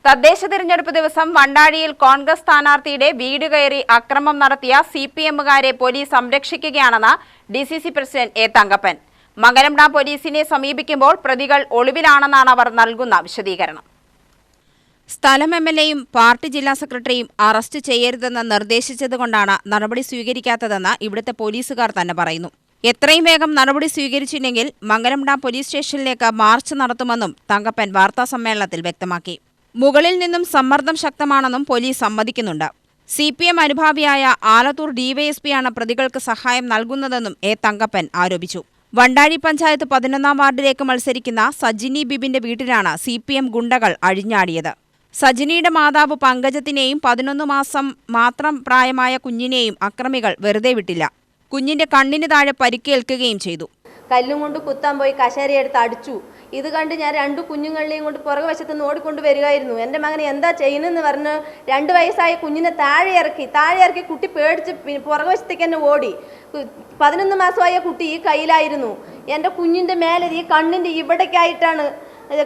തദ്ദേശ തിരഞ്ഞെടുപ്പ് ദിവസം വണ്ടാഴിയിൽ കോൺഗ്രസ് സ്ഥാനാർത്ഥിയുടെ വീട് കയറി അക്രമം നടത്തിയ സിപിഎമ്മുകാരെ പോലീസ് സംരക്ഷിക്കുകയാണെന്ന് DCC president A Thankappan. Mangalam dam പോലീസിനെ സമീപിക്കുമ്പോൾ പ്രതികൾ ഒളിവിലാണെന്നാണ് അവർ നൽകുന്ന വിശദീകരണം. സ്ഥലം എംഎൽഎയും പാർട്ടി ജില്ലാ സെക്രട്ടറിയും അറസ്റ്റ് ചെയ്യരുതെന്ന് നിർദ്ദേശിച്ചതുകൊണ്ടാണ് നടപടി സ്വീകരിക്കാത്തതെന്ന് ഇവിടുത്തെ പോലീസുകാർ തന്നെ പറയുന്നു. എത്രയും വേഗം നടപടി സ്വീകരിച്ചില്ലെങ്കിൽ മംഗലം ഡാം പോലീസ് സ്റ്റേഷനിലേക്ക് മാർച്ച് നടത്തുമെന്നും തങ്കപ്പൻ വാർത്താസമ്മേളനത്തിൽ വ്യക്തമാക്കി. മുകളിൽ നിന്നും സമ്മർദ്ദം ശക്തമാണെന്നും പോലീസ് സമ്മതിക്കുന്നുണ്ട്. സിപിഎം അനുഭാവിയായ ആലത്തൂർ ഡിവൈഎസ്പിയാണ് പ്രതികൾക്ക് സഹായം നൽകുന്നതെന്നും എ തങ്കപ്പൻ ആരോപിച്ചു. വണ്ടാഴി പഞ്ചായത്ത് 11-ാം വാർഡിലേക്ക് മത്സരിക്കുന്ന സജിനി ബിബിന്റെ വീട്ടിലാണ് സിപിഎം ഗുണ്ടകൾ അഴിഞ്ഞാടിയത്. സജിനിയുടെ മാതാവ് പങ്കജത്തിനെയും 11 മാസം മാത്രം പ്രായമായ കുഞ്ഞിനെയും അക്രമികൾ വെറുതെ വിട്ടില്ല. കുഞ്ഞിന്റെ കണ്ണിന് താഴെ പരിക്കേൽക്കുകയും ചെയ്തു. കല്ലും കൊണ്ട് കുത്താൻ പോയി കശേരയെടുത്ത് അടിച്ചു. ഇത് കണ്ട് ഞാൻ 2 കുഞ്ഞുങ്ങളെയും കൊണ്ട് പുറകു വശത്ത് നിന്ന് ഓടിക്കൊണ്ട് വരികയായിരുന്നു. എൻ്റെ മകനെ എന്താ ചെയ്യുന്നതെന്ന് പറഞ്ഞ് 2 വയസ്സായ കുഞ്ഞിനെ താഴെ ഇറക്കി കുട്ടി പേടിച്ച് പുറകു വശത്തേക്ക് തന്നെ ഓടി. 11 മാസമായ കുട്ടി ഈ കയ്യിലായിരുന്നു. എൻ്റെ കുഞ്ഞിൻ്റെ മേലെ ഈ കണ്ണിൻ്റെ ഇവിടേക്കായിട്ടാണ്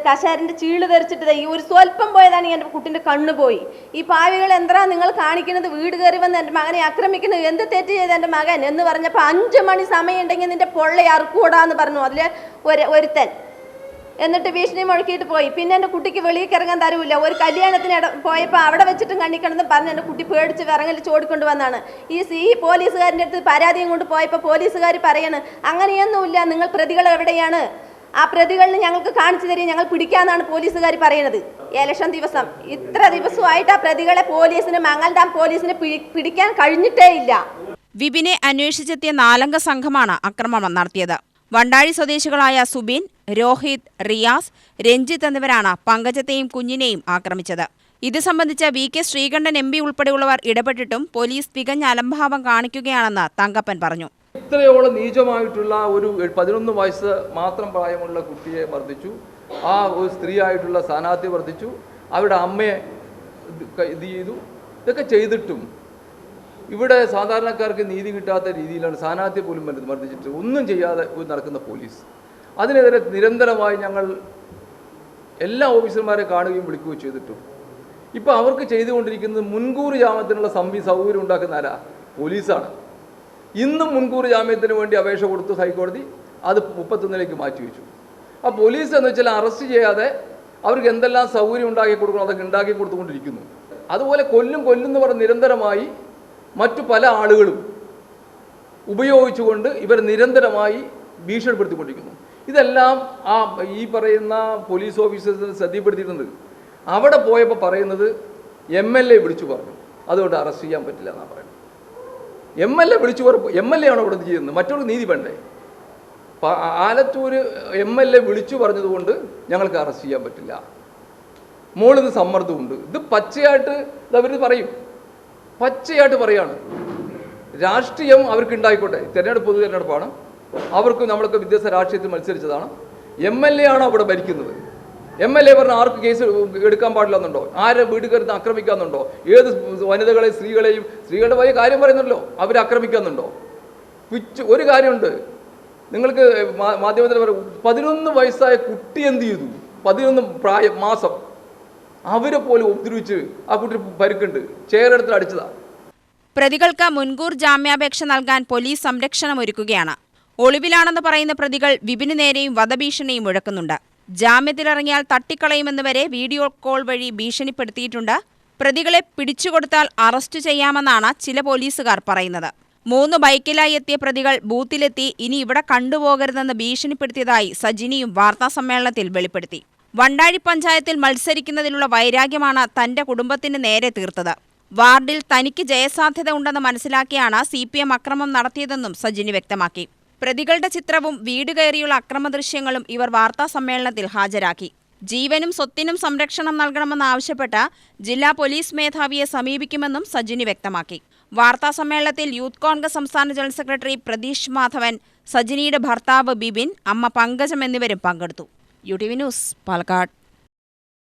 കശാരൻ്റെ ചീള് തെറിച്ചിട്ട് ഈ ഒരു സ്വല്പം പോയതാണ് എൻ്റെ കുട്ടിൻ്റെ കണ്ണ് പോയി. ഈ പാവികൾ എന്താ നിങ്ങൾ കാണിക്കുന്നത്? വീട് കയറി വന്ന് എൻ്റെ മകനെ ആക്രമിക്കുന്നത് എന്ത് തെറ്റ് ചെയ്ത് എൻ്റെ മകൻ എന്ന് പറഞ്ഞപ്പോൾ 5 മണി സമയം ഉണ്ടെങ്കിൽ നിൻ്റെ പൊള്ള അറുക്കൂടാന്ന് പറഞ്ഞു അതിലെ ഒരുത്തൻ. എന്നിട്ട് ഭീഷണി മുഴക്കിയിട്ട് പോയി. പിന്നെ എൻ്റെ കുട്ടിക്ക് വെളിയിൽ ഇറങ്ങാൻ തരവില്ല. ഒരു കല്യാണത്തിന് പോയപ്പോൾ അവിടെ വെച്ചിട്ടും കണ്ണിക്കണമെന്ന് പറഞ്ഞ് എൻ്റെ കുട്ടി പേടിച്ച് വിറങ്ങലിൽ ചോടിക്കൊണ്ട് വന്നാണ്. ഈ പോലീസുകാരൻ്റെ അടുത്ത് പരാതിയും കൊണ്ട് പോയപ്പോൾ പോലീസുകാർ പറയാണ് അങ്ങനെയൊന്നുമില്ല, നിങ്ങൾ പ്രതികൾ എവിടെയാണ്? ആ പ്രതികളിന് ഞങ്ങൾക്ക് കാണിച്ചു തരും, ഞങ്ങൾ പിടിക്കാന്നാണ് പോലീസുകാർ പറയുന്നത്. ഇലക്ഷൻ ദിവസം ഇത്ര ദിവസമായിട്ട് ആ പ്രതികളെ പോലീസിന് മംഗലം ഡാം പോലീസിന് പിടിക്കാൻ കഴിഞ്ഞിട്ടേ ഇല്ല. വിപിനെ അന്വേഷിച്ചെത്തിയ 4-അംഗ സംഘമാണ് ആക്രമണം നടത്തിയത്. വണ്ടാഴി സ്വദേശികളായ സുബിൻ, രോഹിത്, റിയാസ്, രഞ്ജിത്ത് എന്നിവരാണ് പങ്കജത്തെയും കുഞ്ഞിനെയും ആക്രമിച്ചത്. ഇത് സംബന്ധിച്ച് VK ശ്രീകണ്ഠൻ MP ഉൾപ്പെടെയുള്ളവർ ഇടപെട്ടിട്ടും പോലീസ് തികഞ്ഞ അലംഭാവം കാണിക്കുകയാണെന്ന് തങ്കപ്പൻ പറഞ്ഞു. ഇത്രയോളം നീചമായിട്ടുള്ള ഒരു 11 വയസ്സ് മാത്രം പ്രായമുള്ള കുട്ടിയെ വർദ്ധിച്ചു, ആ ഒരു സ്ത്രീയായിട്ടുള്ള സ്ഥാനാർത്ഥി വർദ്ധിച്ചു, അവരുടെ അമ്മയെ ഇത് ചെയ്തു. ഇതൊക്കെ ചെയ്തിട്ടും ഇവിടെ സാധാരണക്കാർക്ക് നീതി കിട്ടാത്ത രീതിയിലാണ് സ്ഥാനാർത്ഥി പോലും മർദ്ദിച്ചിട്ട് ഒന്നും ചെയ്യാതെ നടക്കുന്ന പോലീസ്. അതിനെതിരെ നിരന്തരമായി ഞങ്ങൾ എല്ലാ ഓഫീസർമാരെ കാണുകയും വിളിക്കുകയും ചെയ്തിട്ടും ഇപ്പോൾ അവർക്ക് ചെയ്തുകൊണ്ടിരിക്കുന്നത് മുൻകൂർ ജാമ്യത്തിനുള്ള സൗകര്യം ഉണ്ടാക്കുന്ന ആരാ? പോലീസാണ്. ഇന്നും മുൻകൂർ ജാമ്യത്തിന് വേണ്ടി അപേക്ഷ കൊടുത്തു ഹൈക്കോടതി, അത് 31-ലേക്ക് മാറ്റിവെച്ചു. ആ പോലീസ് എന്ന് വെച്ചാൽ അറസ്റ്റ് ചെയ്യാതെ അവർക്ക് എന്തെല്ലാം സൗകര്യം ഉണ്ടാക്കി കൊടുക്കണം അതൊക്കെ ഉണ്ടാക്കി കൊടുത്തുകൊണ്ടിരിക്കുന്നു. അതുപോലെ കൊല്ലുമെന്ന് പറഞ്ഞ് നിരന്തരമായി മറ്റു പല ആളുകളും ഉപയോഗിച്ചുകൊണ്ട് ഇവർ നിരന്തരമായി ഭീഷണിപ്പെടുത്തിക്കൊണ്ടിരിക്കുന്നു. ഇതെല്ലാം ഈ പറയുന്ന പോലീസ് ഓഫീസേഴ്സിനെ ശ്രദ്ധപ്പെടുത്തിയിട്ടുണ്ട്. അവിടെ പോയപ്പോൾ പറയുന്നത് MLA വിളിച്ചു പറഞ്ഞു, അതുകൊണ്ട് അറസ്റ്റ് ചെയ്യാൻ പറ്റില്ല എന്നാണ് പറയുന്നത്. MLA വിളിച്ചു പറഞ്ഞു. MLA ആണോ ഇവിടെ ചെയ്യുന്നത്? മറ്റൊരു നീതി വേണ്ടേ? ആലത്തൂർ MLA വിളിച്ചു പറഞ്ഞതുകൊണ്ട് ഞങ്ങൾക്ക് അറസ്റ്റ് ചെയ്യാൻ പറ്റില്ല. മോളിൽ നിന്ന് സമ്മർദ്ദമുണ്ട്. ഇത് പച്ചയായിട്ട് അവർ പറയും, പച്ചയായിട്ട് പറയാണ്. രാഷ്ട്രീയം അവർക്ക് ഉണ്ടായിക്കോട്ടെ, പൊതു തിരഞ്ഞെടുപ്പാണ്, അവർക്ക് നമ്മളൊക്കെ വിദ്യാഭ്യാസ രാഷ്ട്രീയത്തിൽ മത്സരിച്ചതാണ്. MLA ആണോ അവിടെ ഭരിക്കുന്നത്? MLA പറഞ്ഞ ആർക്ക് കേസ് എടുക്കാൻ പാടില്ലെന്നുണ്ടോ? ആരെ വീട് കയറി ആക്രമിക്കാന്നുണ്ടോ? ഏത് വനിതകളെയും സ്ത്രീകളുടെ വലിയ കാര്യം പറയുന്നല്ലോ, അവരെ ആക്രമിക്കാന്നുണ്ടോ? ഒരു കാര്യമുണ്ട്, നിങ്ങൾക്ക് മാധ്യമത്തിൽ പറയും 11 വയസ്സായ കുട്ടി എന്ത് ചെയ്തു? 11 മാസം അവരെ പോലെ ഉപദ്രവിച്ച് ആ കുട്ടി പരിക്കുണ്ട്, ചെയറെടുത്ത് അടിച്ചതാ. പ്രതികൾക്ക് മുൻകൂർ ജാമ്യാപേക്ഷ നൽകാൻ പോലീസ് സംരക്ഷണമൊരുക്കുകയാണ്. ഒളിവിലാണെന്ന് പറയുന്ന പ്രതികൾ വിപിന് നേരെയും വധഭീഷണിയും മുഴക്കുന്നുണ്ട്. ജാമ്യത്തിലിറങ്ങിയാൽ തട്ടിക്കളയുമെന്നുവരെ വീഡിയോ കോൾ വഴി ഭീഷണിപ്പെടുത്തിയിട്ടുണ്ട്. പ്രതികളെ പിടിച്ചുകൊടുത്താൽ അറസ്റ്റ് ചെയ്യാമെന്നാണ് ചില പോലീസുകാർ പറയുന്നത്. 3 ബൈക്കിലായി എത്തിയ പ്രതികൾ ബൂത്തിലെത്തി ഇനി ഇവിടെ കണ്ടുപോകരുതെന്ന് ഭീഷണിപ്പെടുത്തിയതായി സജിനിയും വാർത്താസമ്മേളനത്തിൽ വെളിപ്പെടുത്തി. വണ്ടാഴി പഞ്ചായത്തിൽ മത്സരിക്കുന്നതിലുള്ള വൈരാഗ്യമാണ് തന്റെ കുടുംബത്തിന് നേരെ തീർത്തത്. വാർഡിൽ തനിക്ക് ജയസാധ്യത ഉണ്ടെന്ന് മനസ്സിലാക്കിയാണ് CPM അക്രമം നടത്തിയതെന്നും സജിനി വ്യക്തമാക്കി. പ്രതികളുടെ ചിത്രവും വീട് കയറിയുള്ള അക്രമ ദൃശ്യങ്ങളും ഇവർ വാർത്താസമ്മേളനത്തിൽ ഹാജരാക്കി. ജീവനും സ്വത്തിനും സംരക്ഷണം നൽകണമെന്നാവശ്യപ്പെട്ട് ജില്ലാ പോലീസ് മേധാവിയെ സമീപിക്കുമെന്നും സജിനി വ്യക്തമാക്കി. വാർത്താസമ്മേളനത്തിൽ യൂത്ത് കോൺഗ്രസ് സംസ്ഥാന ജനറൽ സെക്രട്ടറി പ്രതീഷ് മാധവൻ, സജിനിയുടെ ഭർത്താവ് ബിബിൻ, അമ്മ പങ്കജം എന്നിവരും പങ്കെടുത്തു. UTV news, Palakkad.